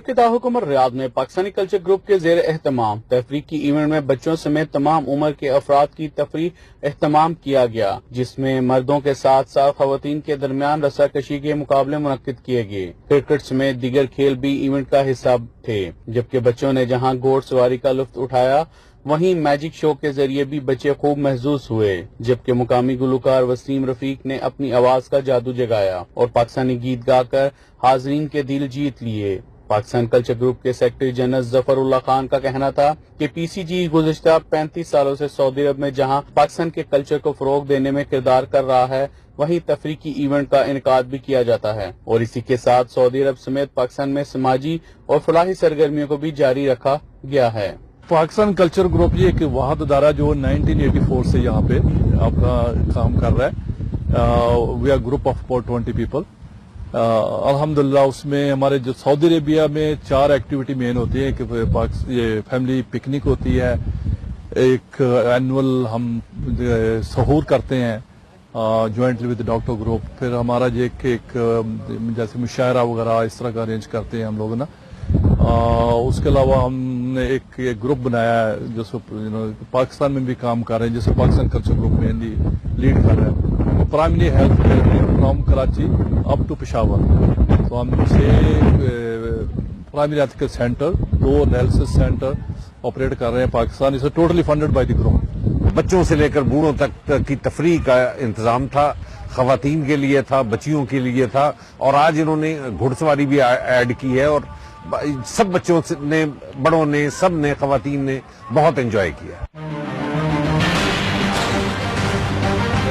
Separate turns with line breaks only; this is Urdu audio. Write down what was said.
کے دارالحکومت ریاض میں پاکستانی کلچر گروپ کے زیر اہتمام تفریحی ایونٹ میں بچوں سمیت تمام عمر کے افراد کی تفریح اہتمام کیا گیا، جس میں مردوں کے ساتھ ساتھ خواتین کے درمیان رسا کشی کے مقابلے منعقد کیے گئے۔ کرکٹ سمیت دیگر کھیل بھی ایونٹ کا حصہ تھے، جبکہ بچوں نے جہاں گھوڑ سواری کا لطف اٹھایا وہیں میجک شو کے ذریعے بھی بچے خوب محظوظ ہوئے، جبکہ مقامی گلوکار وسیم رفیق نے اپنی آواز کا جادو جگایا اور پاکستانی گیت گا کر حاضرین کے دل جیت لیے۔ پاکستان کلچر گروپ کے سیکرٹری جنرل ظفر اللہ خان کا کہنا تھا کہ پی سی جی گزشتہ 35 سالوں سے سعودی عرب میں جہاں پاکستان کے کلچر کو فروغ دینے میں کردار کر رہا ہے، وہیں تفریحی ایونٹ کا انعقاد بھی کیا جاتا ہے اور اسی کے ساتھ سعودی عرب سمیت پاکستان میں سماجی اور فلاحی سرگرمیوں کو بھی جاری رکھا گیا ہے۔
پاکستان کلچر گروپ یہ ایک واحد ادارہ جو 1984 سے یہاں پہ اپنا کام کر رہا ہے۔ We are group of about 20 people. الحمدللہ اس میں ہمارے جو سعودی عربیہ میں 4 ایکٹیویٹی مین ہوتی ہے کہ یہ فیملی پکنک ہوتی ہے، ایک اینول ہم سحور کرتے ہیں جوائنٹلی ود ڈاکٹر گروپ، پھر ہمارا یہ ایک جیسے مشاعرہ وغیرہ اس طرح کا ارینج کرتے ہیں ہم لوگ نا۔ اس کے علاوہ ہم نے ایک گروپ بنایا ہے جو پاکستان میں بھی کام کر رہے ہیں، جسے پاکستان کلچر گروپ میں لیڈ کر رہے ہیں، primary health from Karachi up to Peshawar. تو ہم 6 primary health centre, 2 dialysis centre operate کر رہے ہیں پاکستان، اسے totally funded by the group.
بچوں سے لے کر بوڑھوں تک کی تفریح کا انتظام تھا، خواتین کے لیے تھا، بچیوں کے لیے تھا، اور آج انہوں نے گھڑ سواری بھی ایڈ کی ہے، اور سب بچوں نے، بڑوں نے، سب نے، خواتین نے بہت انجوائے کیا۔